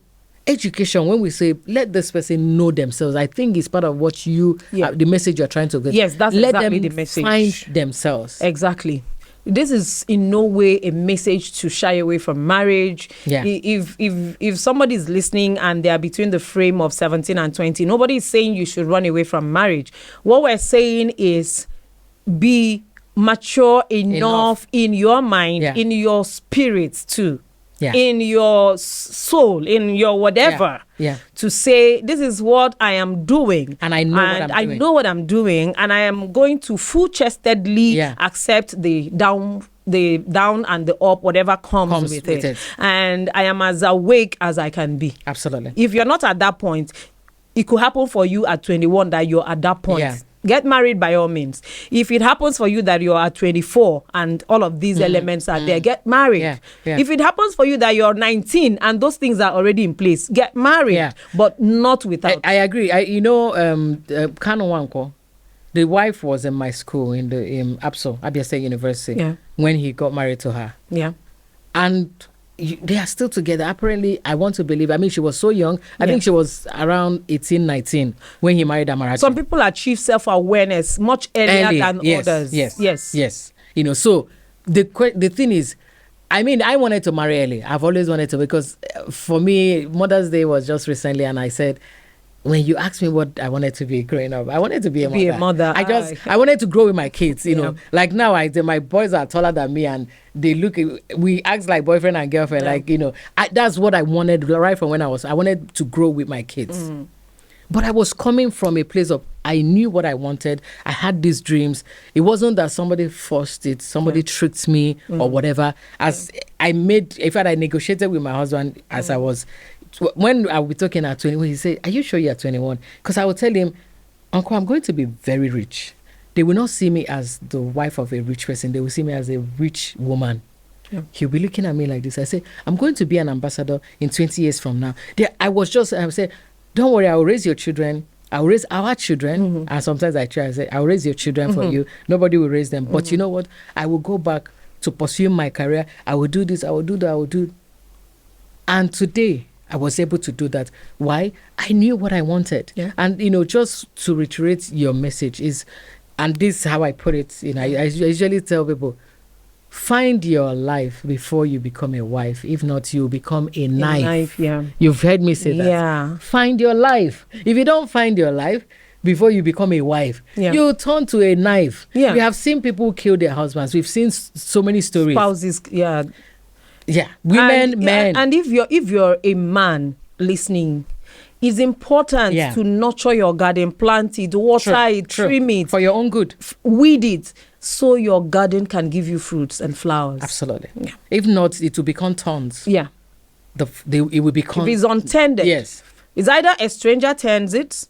education, when we say let this person know themselves, I think it's part of what the message you're trying to get. Yes, that's let exactly them the message. Find themselves. Exactly. This is in no way a message to shy away from marriage. Yeah. If somebody is listening and they are between the frame of 17 and 20, nobody is saying you should run away from marriage. What we're saying is be mature enough in your mind, in your spirit too. Yeah. In your soul, in your whatever, to say, this is what I am doing. And I know what I'm doing. And I am going to full-chestedly accept the down and the up, whatever comes with it. And I am as awake as I can be. Absolutely. If you're not at that point, it could happen for you at 21 that you're at that point. Yeah. Get married by all means. If it happens for you that you're at 24 and all of these elements are there, get married. Yeah. If it happens for you that you're 19 and those things are already in place, get married, but not without. I agree. Kano Wanko, the wife was in my school in the APSO, Abia State University, when he got married to her. Yeah. And they are still together. Apparently, I want to believe. I mean, she was so young. I think she was around 18, 19 when he married Amarachi. Some people achieve self-awareness much earlier than others. Yes. So the thing is, I mean, I wanted to marry early. I've always wanted to, because for me, Mother's Day was just recently, and I said, when you asked me what I wanted to be growing up, I wanted to be a mother. I wanted to grow with my kids, know. Like now, my boys are taller than me, and we act like boyfriend and girlfriend. Like, that's what I wanted right from when I wanted to grow with my kids. But I was coming from a place of, I knew what I wanted. I had these dreams. It wasn't that somebody forced it, somebody tricked me or whatever. As I negotiated with my husband as I was. When I was talking at 21, he said, are you sure you're 21? Because I would tell him, Uncle, I'm going to be very rich. They will not see me as the wife of a rich person. They will see me as a rich woman. Yeah. He'll be looking at me like this. I say, I'm going to be an ambassador in 20 years from now. I said, don't worry, I will raise your children. I will raise our children. And sometimes I say, I will raise your children for you. Nobody will raise them. But you know what? I will go back to pursue my career. I will do this. I will do that. I will do. And today, I was able to do that. Why? I knew what I wanted. Yeah. And, just to reiterate your message is, and this is how I put it, I usually tell people, find your life before you become a wife. If not, you become a knife. You've heard me say that. Yeah. Find your life. If you don't find your life before you become a wife, you turn to a knife. Yeah. We have seen people kill their husbands. We've seen so many stories. Spouses, women, men. And if you're a man listening, it's important to nurture your garden, plant it, water it, trim it. For your own good. Weed it, so your garden can give you fruits and flowers. Absolutely. Yeah. If not, it will become thorns. Yeah. It will become... If it's untended. Yes. It's either a stranger tends it,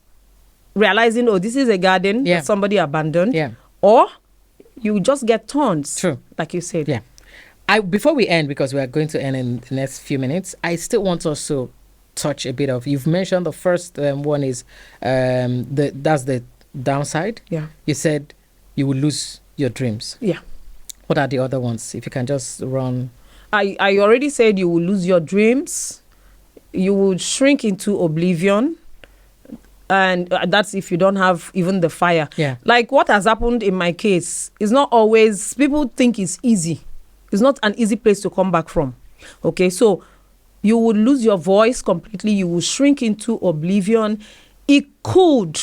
realizing, this is a garden that somebody abandoned, or you just get thorns. True. Like you said. Yeah. Before we end, because we are going to end in the next few minutes, I still want us to touch a bit of, you've mentioned the first one is that's the downside. Yeah. You said you will lose your dreams. Yeah. What are the other ones? If you can just run. I already said you will lose your dreams. You will shrink into oblivion. And that's if you don't have even the fire. Yeah. Like what has happened in my case is not always, people think it's easy. It's not an easy place to come back from. Okay, so you would lose your voice completely. You will shrink into oblivion. It could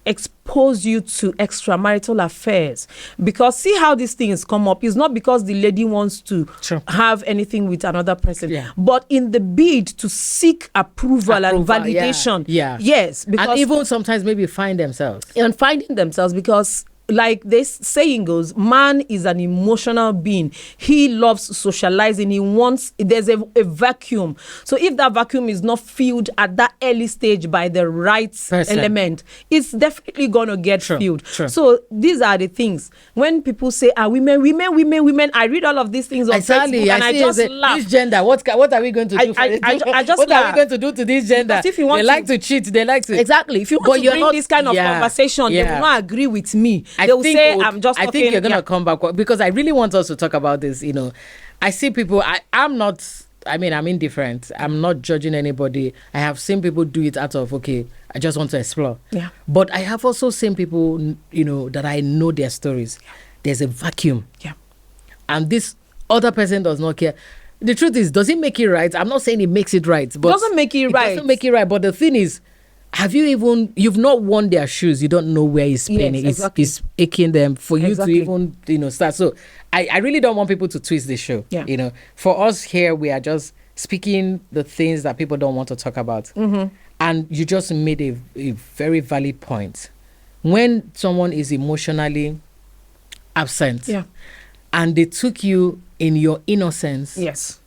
expose you to extramarital affairs, because see how these things come up. It's not because the lady wants to Sure. have anything with another person, Yeah. but in the bid to seek approval and validation. Yeah. Yes, because And even sometimes maybe find themselves. and finding themselves, because like this saying goes, man is an emotional being. He loves socializing. He wants, there's a vacuum. So if that vacuum is not filled at that early stage by the right Person. element, it's definitely going to get True, filled. true. So these are the things. When people say, women, I read all of these things on Facebook and I just laugh. This gender, what are we going to do? I just what are laugh. we going to do to this gender? Because if you want they to- like to cheat. They like to Exactly. If you But want to you're bring not- this kind of yeah, conversation, they yeah. will not agree with me. I They will think say, it would- I'm just I talking. think you're gonna yeah. come back because I really want us to talk about this. You know, I see people. I'm not. I mean, I'm indifferent. I'm not judging anybody. I have seen people do it out of okay. I just want to explore. Yeah. But I have also seen people, you know, that I know their stories. There's a vacuum, Yeah. and this other person does not care. The truth is, does it make it right? I'm not saying it makes it right, but Doesn't make it right. Doesn't make it right. But the thing is, you've not worn their shoes, you don't know where it's Yes, paining, exactly. it's aching them for you Exactly. to even start. So I really don't want people to twist the show. Yeah. You know, for us here, we are just speaking the things that people don't want to talk about. Mm-hmm. And you just made a very valid point. When someone is emotionally absent, Yeah. and they took you in your innocence, Yes.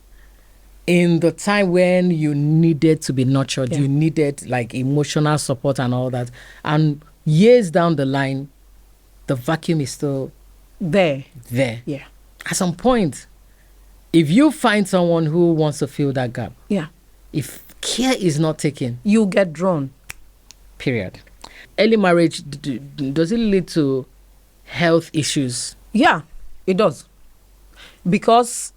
in the time when you needed to be nurtured, Yeah. you needed like emotional support and all that, and years down the line, the vacuum is still There. there. Yeah. At some point, if you find someone who wants to fill that gap, Yeah. if care is not taken, You get drawn. period. Early marriage, does it lead to health issues? Yeah, it does. Because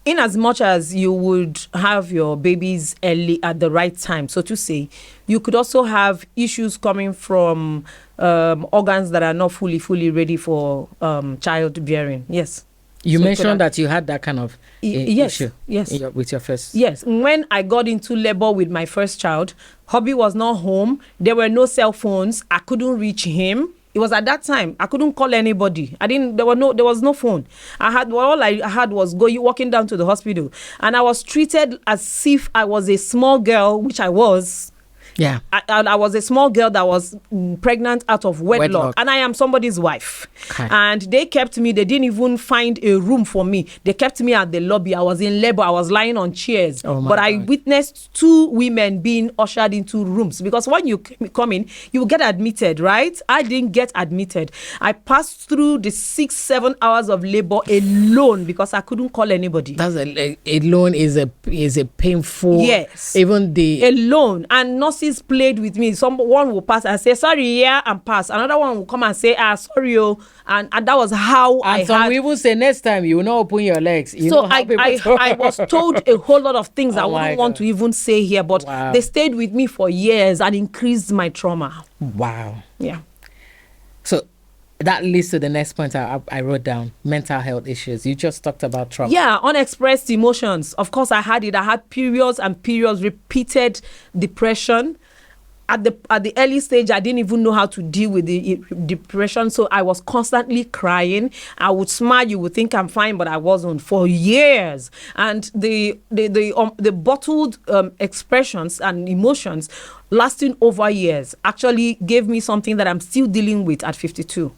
in as much as you would have your babies early at the right time, so to say, you could also have issues coming from organs that are not fully ready for childbearing. Yes. You So mentioned that you had that kind of yes, issue yes. with your first. Yes, when I got into labor with my first child, hubby was not home. There were no cell phones. I couldn't reach him. It was at that time I couldn't call anybody. There was no phone. All I had was walking down to the hospital, and I was treated as if I was a small girl, which I was. Yeah. I was a small girl that was pregnant out of wedlock, and I am somebody's wife. Okay. And they kept me. They didn't even find a room for me. They kept me at the lobby. I was in labor. I was lying on chairs. Oh my but I God. witnessed 2 women being ushered into rooms, because when you come in, you get admitted, right? I didn't get admitted. I passed through the 6-7 hours of labor alone because I couldn't call anybody. That's alone is a painful. Yes. Even the Alone. And nurses played with me. One will pass and say sorry, yeah, and pass. Another one will come and say sorry, oh, and that was how and I some had. people say next time you will not open your legs. You So know how people I was told a whole lot of things I Oh my wouldn't want God. to even say here, but Wow. they stayed with me for years and increased my trauma. Wow. Yeah. So that leads to the next point I wrote down: mental health issues. You just talked about trauma. Yeah, unexpressed emotions. Of course, I had it. I had periods and periods, repeated depression. At the early stage, I didn't even know how to deal with the depression, so I was constantly crying. I would smile, you would think I'm fine, but I wasn't for years. And the bottled expressions and emotions lasting over years actually gave me something that I'm still dealing with at 52.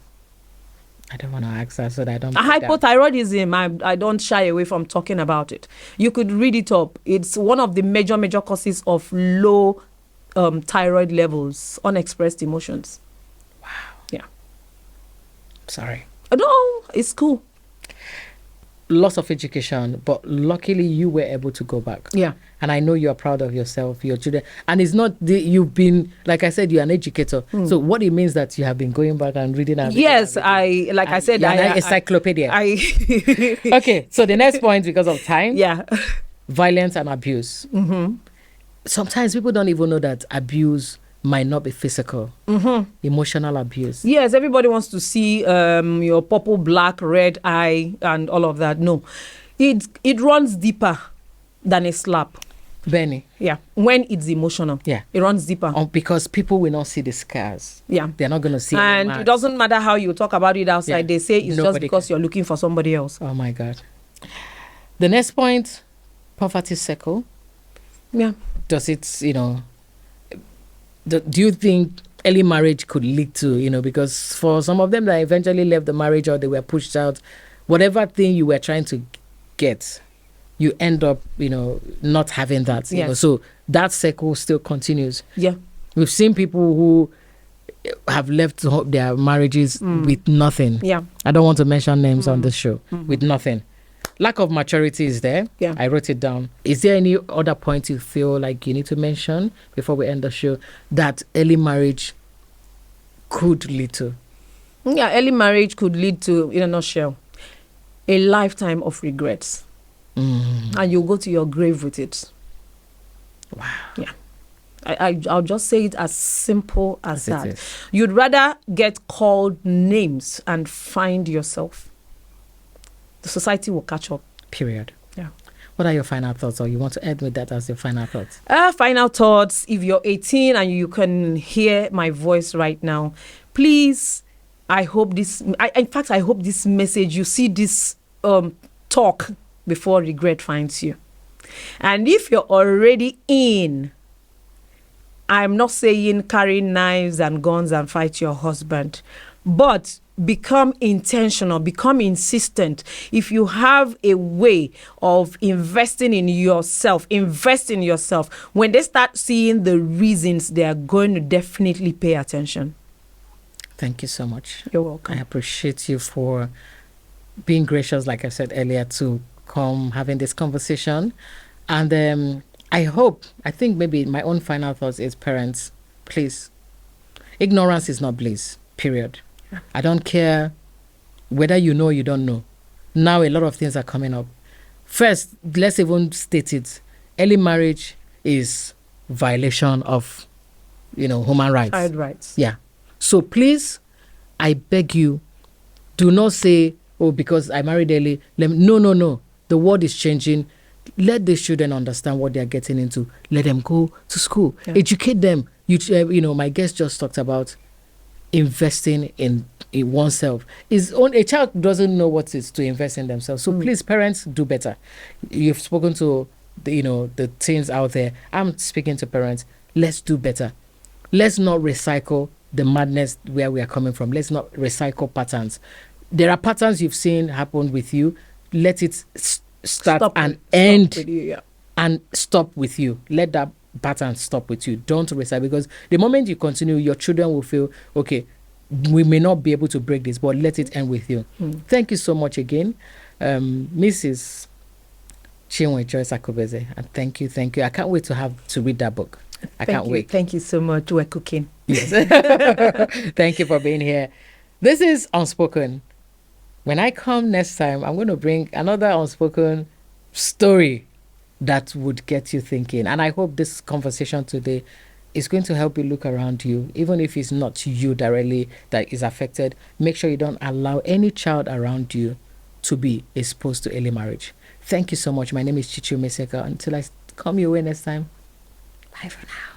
I don't want to ask that so that I don't. break down. Hypothyroidism, I don't shy away from talking about it. You could read it up. It's one of the major causes of low thyroid levels, unexpressed emotions. Wow. Yeah. Sorry. No, it's cool. Loss of education, but luckily you were able to go back. Yeah. And I know you are proud of yourself, your children. And it's not you've been, like I said, you're an educator. So what it means that you have been going back and reading. And Yes, reading. I said, You're an encyclopedia. Okay, so the next point, because of time, Yeah. violence and abuse. Mm-hmm. Sometimes people don't even know that abuse might not be physical. Emotional abuse. Yes, everybody wants to see your purple, black, red eye and all of that. No, it runs deeper than a slap. Benny. Yeah, when it's emotional. Yeah. It runs deeper. Because people will not see the scars. Yeah. They're not going to see And it doesn't matter how you talk about it outside. Yeah. They say it's just because you're looking for somebody else. Oh, my God. The next point, poverty circle. Yeah. Does it, do you think early marriage could lead to, because for some of them that eventually left the marriage or they were pushed out, whatever thing you were trying to get, you end up, not having that. Yes. So that circle still continues. Yeah. We've seen people who have left their marriages with nothing. Yeah. I don't want to mention names on this show. With nothing. Lack of maturity is there. Yeah. I wrote it down. Is there any other point you feel like you need to mention before we end the show that early marriage could lead to? Yeah, early marriage could lead to, in a nutshell, a lifetime of regrets. And you'll go to your grave with it. Wow. Yeah. I'll just say it as simple as that. It is. You'd rather get called names and find yourself. The society will catch up. Period. Yeah. What are your final thoughts, or you want to end with that as your final thoughts? Final thoughts. If you're 18 and you can hear my voice right now, please, I hope this message, you see this talk before regret finds you. And if you're already in, I'm not saying carry knives and guns and fight your husband, but become intentional, become insistent. If you have a way of investing in yourself, invest in yourself. When they start seeing the reasons, they are going to definitely pay attention. Thank you so much. You're welcome. I appreciate you for being gracious, like I said earlier, to come having this conversation. And I think maybe my own final thoughts is, parents, please, ignorance is not bliss, period. I don't care whether you know or you don't know. Now a lot of things are coming up. First, let's even state it. Early marriage is violation of, human rights. Child rights. Yeah. So please, I beg you, do not say, oh, because I married early. No. The world is changing. Let the children understand what they're getting into. Let them go to school. Yeah. Educate them. My guest just talked about investing in oneself. A child doesn't know what it is to invest in themselves. So please, parents, do better. You've spoken to the teens out there. I'm speaking to parents. Let's do better. Let's not recycle the madness where we are coming from. Let's not recycle patterns. There are patterns you've seen happen with you. Let it start and end with you, yeah. And stop with you. Let that pattern stop with you. Don't recycle, because the moment you continue, your children will feel, okay, we may not be able to break this, but let it end with you. Thank you so much again, Mrs. Chinwe Joyce Akubeze, and thank you. I can't wait to read that book. I can't wait. Thank you so much. We're cooking. Yes. Thank you for being here. This is Unspoken. When I come next time, I'm going to bring another unspoken story that would get you thinking. And I hope this conversation today is going to help you look around you. Even if it's not you directly that is affected, make sure you don't allow any child around you to be exposed to early marriage. Thank you so much. My name is Chichu Meseka. Until I come your way next time, bye for now.